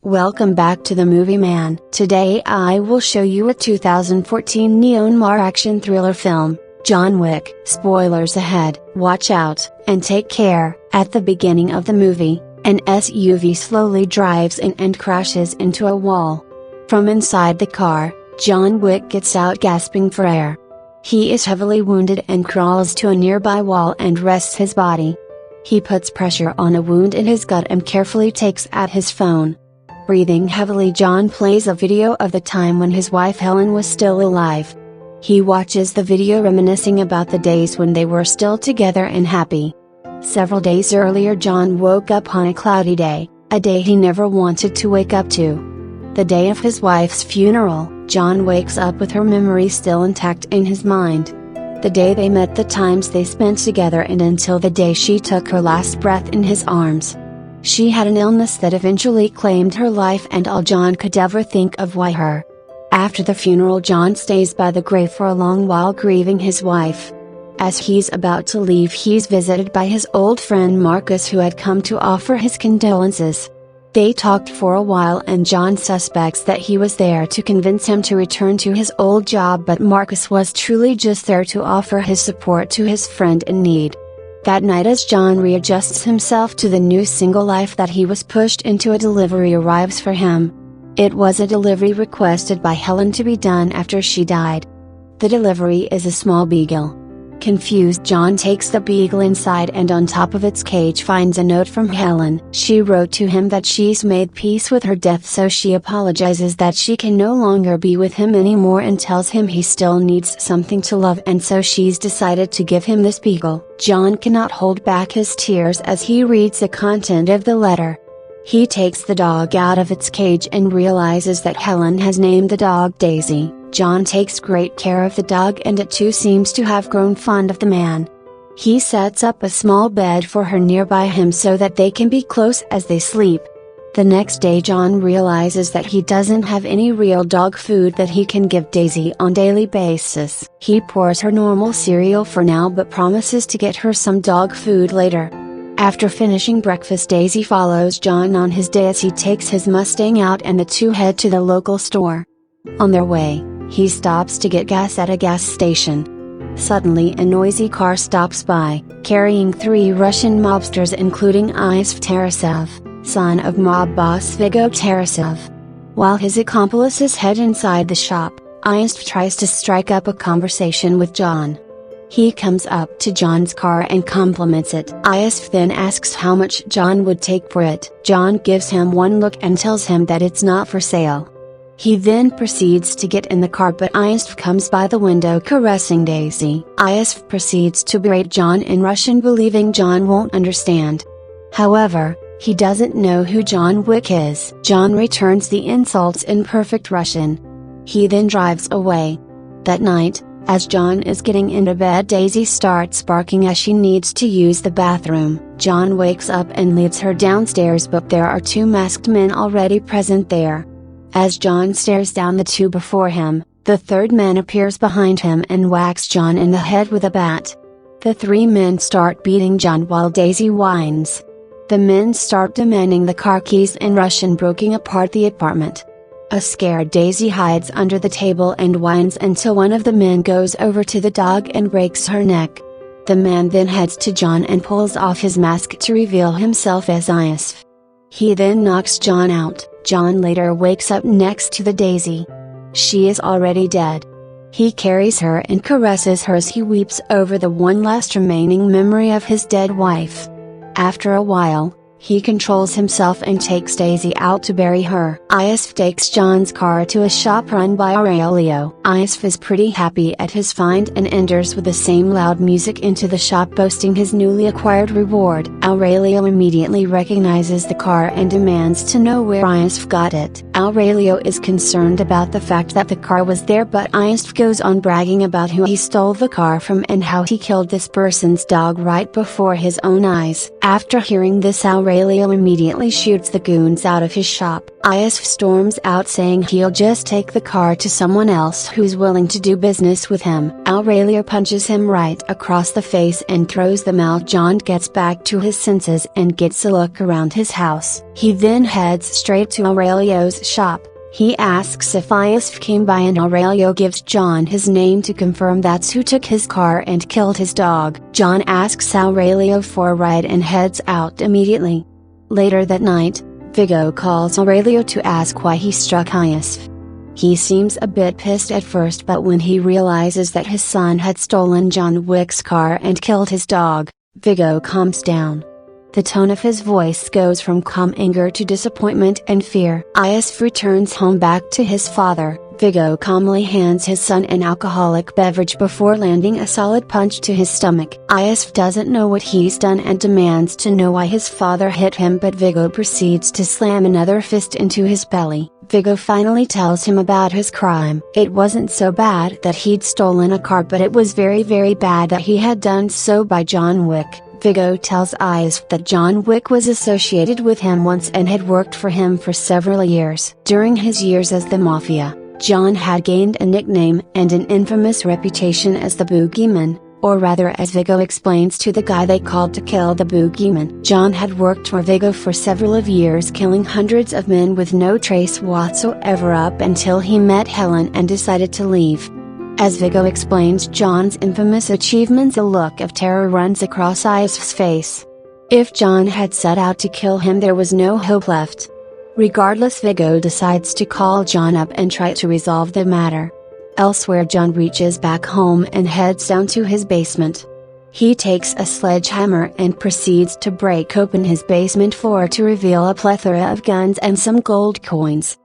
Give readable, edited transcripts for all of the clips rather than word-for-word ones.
Welcome back to the Movie Man. Today I will show you a 2014 neo-noir action thriller film, John Wick. Spoilers ahead. Watch out, and take care. At the beginning of the movie, an SUV slowly drives in and crashes into a wall. From inside the car, John Wick gets out gasping for air. He is heavily wounded and crawls to a nearby wall and rests his body. He puts pressure on a wound in his gut and carefully takes out his phone. Breathing heavily, John plays a video of the time when his wife Helen was still alive. He watches the video reminiscing about the days when they were still together and happy. Several days earlier, John woke up on a cloudy day, a day he never wanted to wake up to. The day of his wife's funeral, John wakes up with her memory still intact in his mind. The day they met, the times they spent together, and until the day she took her last breath in his arms. She had an illness that eventually claimed her life, and all John could ever think of was her. After the funeral, John stays by the grave for a long while grieving his wife. As he's about to leave, he's visited by his old friend Marcus, who had come to offer his condolences. They talked for a while and John suspects that he was there to convince him to return to his old job, but Marcus was truly just there to offer his support to his friend in need. That night, as John readjusts himself to the new single life that he was pushed into, a delivery arrives for him. It was a delivery requested by Helen to be done after she died. The delivery is a small beagle. Confused, John takes the beagle inside and on top of its cage finds a note from Helen. She wrote to him that she's made peace with her death, so she apologizes that she can no longer be with him anymore and tells him he still needs something to love, and so she's decided to give him this beagle. John cannot hold back his tears as he reads the content of the letter. He takes the dog out of its cage and realizes that Helen has named the dog Daisy. John takes great care of the dog, and it too seems to have grown fond of the man. He sets up a small bed for her nearby him so that they can be close as they sleep. The next day, John realizes that he doesn't have any real dog food that he can give Daisy on a daily basis. He pours her normal cereal for now but promises to get her some dog food later. After finishing breakfast, Daisy follows John on his day as he takes his Mustang out and the two head to the local store. On their way, he stops to get gas at a gas station. Suddenly, a noisy car stops by, carrying 3 Russian mobsters, including Iosif Tarasov, son of mob boss Viggo Tarasov. While his accomplices head inside the shop, Iosif tries to strike up a conversation with John. He comes up to John's car and compliments it. Iosif then asks how much John would take for it. John gives him one look and tells him that it's not for sale. He then proceeds to get in the car, but Iosif comes by the window caressing Daisy. Iosif proceeds to berate John in Russian, believing John won't understand. However, he doesn't know who John Wick is. John returns the insults in perfect Russian. He then drives away. That night, as John is getting into bed, Daisy starts barking as she needs to use the bathroom. John wakes up and leads her downstairs, but there are 2 masked men already present there. As John stares down the 2 before him, the 3rd man appears behind him and whacks John in the head with a bat. The 3 men start beating John while Daisy whines. The men start demanding the car keys in Russian, breaking apart the apartment. A scared Daisy hides under the table and whines until one of the men goes over to the dog and breaks her neck. The man then heads to John and pulls off his mask to reveal himself as Iosif. He then knocks John out. John later wakes up next to the Daisy. She is already dead. He carries her and caresses her as he weeps over the one last remaining memory of his dead wife. After a while, he controls himself and takes Daisy out to bury her. Iosif takes John's car to a shop run by Aurelio. Iosif is pretty happy at his find and enters with the same loud music into the shop, boasting his newly acquired reward. Aurelio immediately recognizes the car and demands to know where Iosif got it. Aurelio is concerned about the fact that the car was there, but Iosif goes on bragging about who he stole the car from and how he killed this person's dog right before his own eyes. After hearing this, Aurelio immediately shoots the goons out of his shop. Isf storms out saying he'll just take the car to someone else who's willing to do business with him. Aurelio punches him right across the face and throws them out. John gets back to his senses and gets a look around his house. He then heads straight to Aurelio's shop. He asks if Isf came by and Aurelio gives John his name to confirm that's who took his car and killed his dog. John asks Aurelio for a ride and heads out immediately. Later that night, Viggo calls Aurelio to ask why he struck Isf. He seems a bit pissed at first, but when he realizes that his son had stolen John Wick's car and killed his dog, Viggo calms down. The tone of his voice goes from calm anger to disappointment and fear. Isf returns home back to his father. Viggo calmly hands his son an alcoholic beverage before landing a solid punch to his stomach. Isf doesn't know what he's done and demands to know why his father hit him, but Viggo proceeds to slam another fist into his belly. Viggo finally tells him about his crime. It wasn't so bad that he'd stolen a car, but it was very bad that he had done so by John Wick. Viggo tells Isf that John Wick was associated with him once and had worked for him for several years. During his years as the Mafia, John had gained a nickname and an infamous reputation as the Boogeyman, or rather, as Viggo explains to the guy they called to kill the Boogeyman. John had worked for Viggo for several of years, killing hundreds of men with no trace whatsoever up until he met Helen and decided to leave. As Viggo explains John's infamous achievements, a look of terror runs across Isf's face. If John had set out to kill him, there was no hope left. Regardless, Viggo decides to call John up and try to resolve the matter. Elsewhere, John reaches back home and heads down to his basement. He takes a sledgehammer and proceeds to break open his basement floor to reveal a plethora of guns and some gold coins.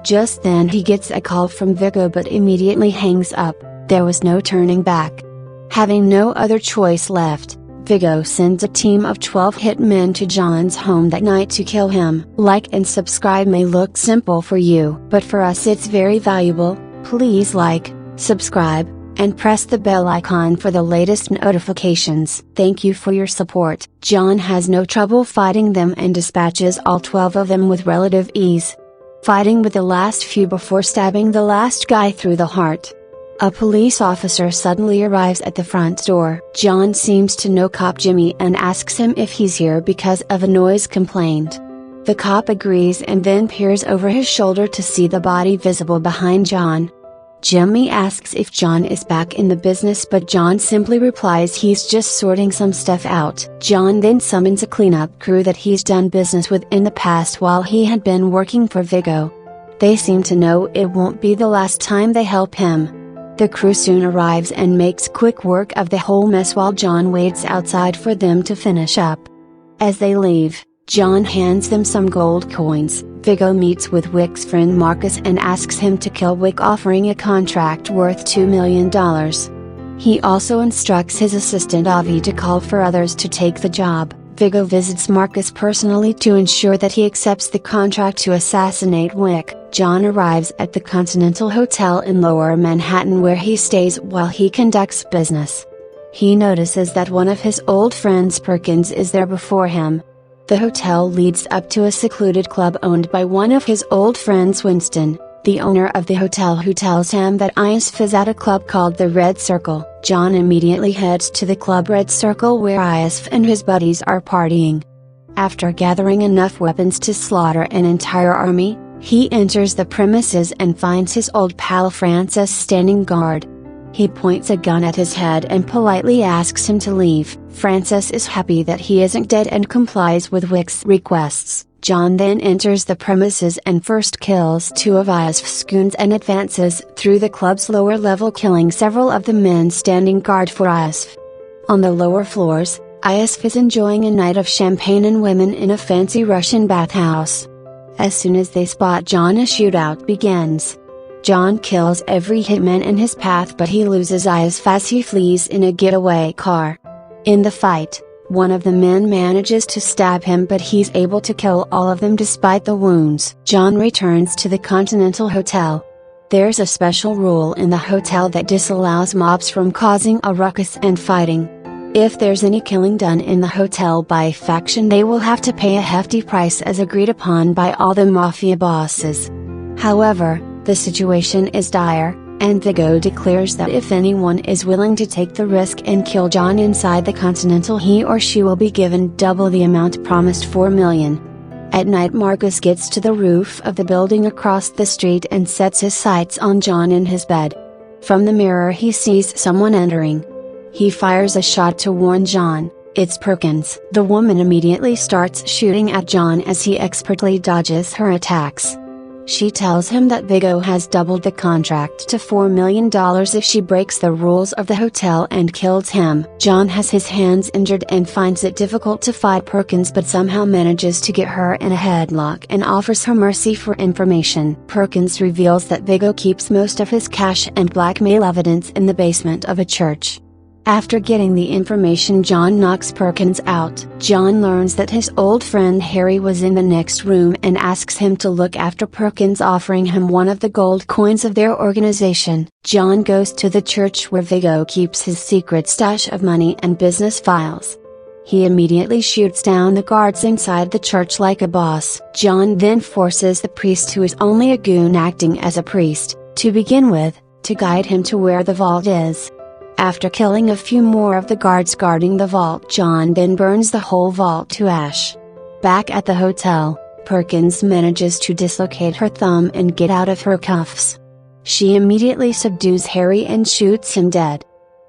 Just then he gets a call from Viggo, but immediately hangs up. There was no turning back. Having no other choice left, Viggo sends a team of 12 hitmen to John's home that night to kill him. Like and subscribe may look simple for you, but for us it's very valuable. Please like, subscribe, and press the bell icon for the latest notifications. Thank you for your support. John has no trouble fighting them and dispatches all 12 of them with relative ease, fighting with the last few before stabbing the last guy through the heart. A police officer suddenly arrives at the front door. John seems to know Cop Jimmy and asks him if he's here because of a noise complaint. The cop agrees and then peers over his shoulder to see the body visible behind John. Jimmy asks if John is back in the business, but John simply replies he's just sorting some stuff out. John then summons a cleanup crew that he's done business with in the past while he had been working for Viggo. They seem to know it won't be the last time they help him. The crew soon arrives and makes quick work of the whole mess while John waits outside for them to finish up. As they leave, John hands them some gold coins. Viggo meets with Wick's friend Marcus and asks him to kill Wick, offering a contract worth $2 million. He also instructs his assistant Avi to call for others to take the job. Viggo visits Marcus personally to ensure that he accepts the contract to assassinate Wick. John arrives at the Continental Hotel in Lower Manhattan where he stays while he conducts business. He notices that one of his old friends, Perkins, is there before him. The hotel leads up to a secluded club owned by one of his old friends, Winston, the owner of the hotel, who tells him that Isf is at a club called the Red Circle. John immediately heads to the club Red Circle where Isf and his buddies are partying. After gathering enough weapons to slaughter an entire army, he enters the premises and finds his old pal Francis standing guard. He points a gun at his head and politely asks him to leave. Francis is happy that he isn't dead and complies with Wick's requests. John then enters the premises and first kills two of Isf's goons and advances through the club's lower level, killing several of the men standing guard for Isf. On the lower floors, Isf is enjoying a night of champagne and women in a fancy Russian bathhouse. As soon as they spot John, a shootout begins. John kills every hitman in his path, but he loses Isf as he flees in a getaway car. In the fight, one of the men manages to stab him, but he's able to kill all of them despite the wounds. John returns to the Continental Hotel. There's a special rule in the hotel that disallows mobs from causing a ruckus and fighting. If there's any killing done in the hotel by a faction, they will have to pay a hefty price as agreed upon by all the mafia bosses. However, the situation is dire, and Viggo declares that if anyone is willing to take the risk and kill John inside the Continental, he or she will be given double the amount promised, 4 million. At night, Marcus gets to the roof of the building across the street and sets his sights on John in his bed. From the mirror he sees someone entering. He fires a shot to warn John, it's Perkins. The woman immediately starts shooting at John as he expertly dodges her attacks. She tells him that Viggo has doubled the contract to $4 million if she breaks the rules of the hotel and kills him. John has his hands injured and finds it difficult to fight Perkins, but somehow manages to get her in a headlock and offers her mercy for information. Perkins reveals that Viggo keeps most of his cash and blackmail evidence in the basement of a church. After getting the information, John knocks Perkins out. John learns that his old friend Harry was in the next room and asks him to look after Perkins, offering him one of the gold coins of their organization. John goes to the church where Viggo keeps his secret stash of money and business files. He immediately shoots down the guards inside the church like a boss. John then forces the priest, who is only a goon acting as a priest, to begin with, to guide him to where the vault is. After killing a few more of the guards guarding the vault, John then burns the whole vault to ash. Back at the hotel, Perkins manages to dislocate her thumb and get out of her cuffs. She immediately subdues Harry and shoots him dead.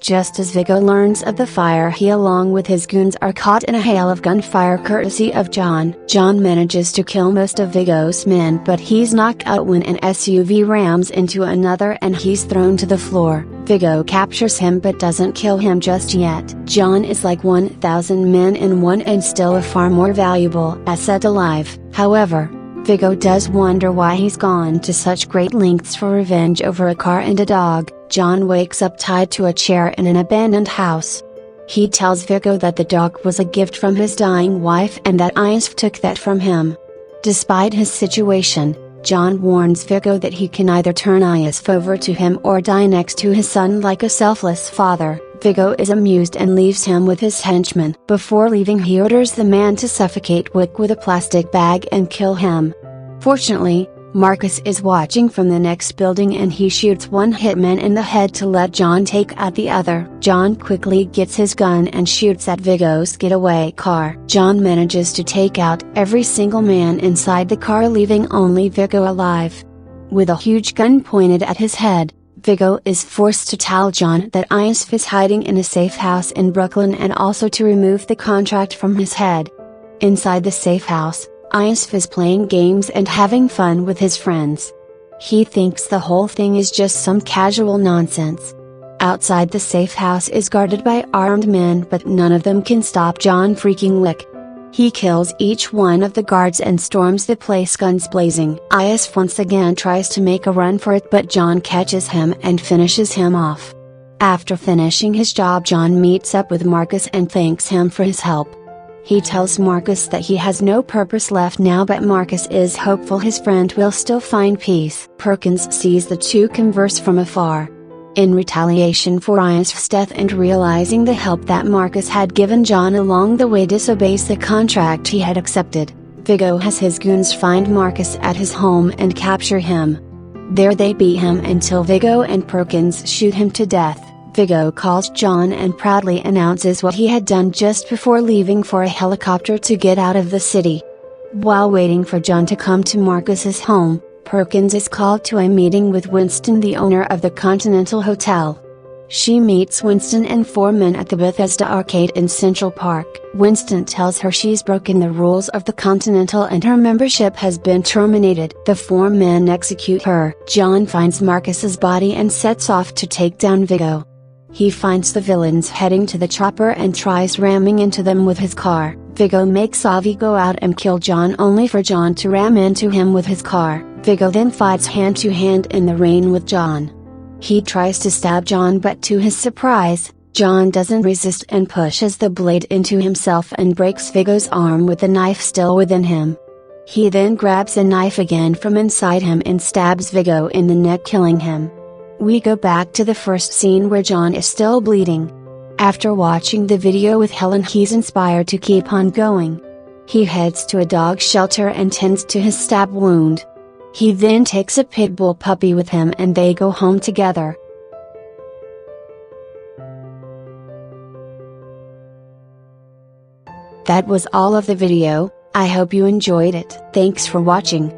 Just as Viggo learns of the fire, he along with his goons are caught in a hail of gunfire courtesy of John. John manages to kill most of Viggo's men, but he's knocked out when an SUV rams into another and he's thrown to the floor. Viggo captures him but doesn't kill him just yet. John is like 1,000 men in one and still a far more valuable asset alive. However, Viggo does wonder why he's gone to such great lengths for revenge over a car and a dog. John wakes up tied to a chair in an abandoned house. He tells Viggo that the dog was a gift from his dying wife and that Isf took that from him. Despite his situation, John warns Viggo that he can either turn Isf over to him or die next to his son like a selfless father. Viggo is amused and leaves him with his henchmen. Before leaving, he orders the man to suffocate Wick with a plastic bag and kill him. Fortunately, Marcus is watching from the next building and he shoots one hitman in the head to let John take out the other. John quickly gets his gun and shoots at Viggo's getaway car. John manages to take out every single man inside the car, leaving only Viggo alive. With a huge gun pointed at his head, Viggo is forced to tell John that Isf is hiding in a safe house in Brooklyn and also to remove the contract from his head. Inside the safe house, Isf is playing games and having fun with his friends. He thinks the whole thing is just some casual nonsense. Outside, the safe house is guarded by armed men, but none of them can stop John freaking Wick. He kills each one of the guards and storms the place, guns blazing. Isf once again tries to make a run for it, but John catches him and finishes him off. After finishing his job, John meets up with Marcus and thanks him for his help. He tells Marcus that he has no purpose left now, but Marcus is hopeful his friend will still find peace. Perkins sees the two converse from afar. In retaliation for Isf's death and realizing the help that Marcus had given John along the way, disobeys the contract he had accepted. Viggo has his goons find Marcus at his home and capture him. There they beat him until Viggo and Perkins shoot him to death. Viggo calls John and proudly announces what he had done just before leaving for a helicopter to get out of the city. While waiting for John to come to Marcus's home, Perkins is called to a meeting with Winston, the owner of the Continental Hotel. She meets Winston and four men at the Bethesda Arcade in Central Park. Winston tells her she's broken the rules of the Continental and her membership has been terminated. The four men execute her. John finds Marcus's body and sets off to take down Viggo. He finds the villains heading to the chopper and tries ramming into them with his car. Viggo makes Avi go out and kill John, only for John to ram into him with his car. Viggo then fights hand to hand in the rain with John. He tries to stab John, but to his surprise, John doesn't resist and pushes the blade into himself and breaks Viggo's arm with the knife still within him. He then grabs a knife again from inside him and stabs Viggo in the neck, killing him. We go back to the first scene where John is still bleeding. After watching the video with Helen, he's inspired to keep on going. He heads to a dog shelter and tends to his stab wound. He then takes a pit bull puppy with him and they go home together. That was all of the video. I hope you enjoyed it. Thanks for watching.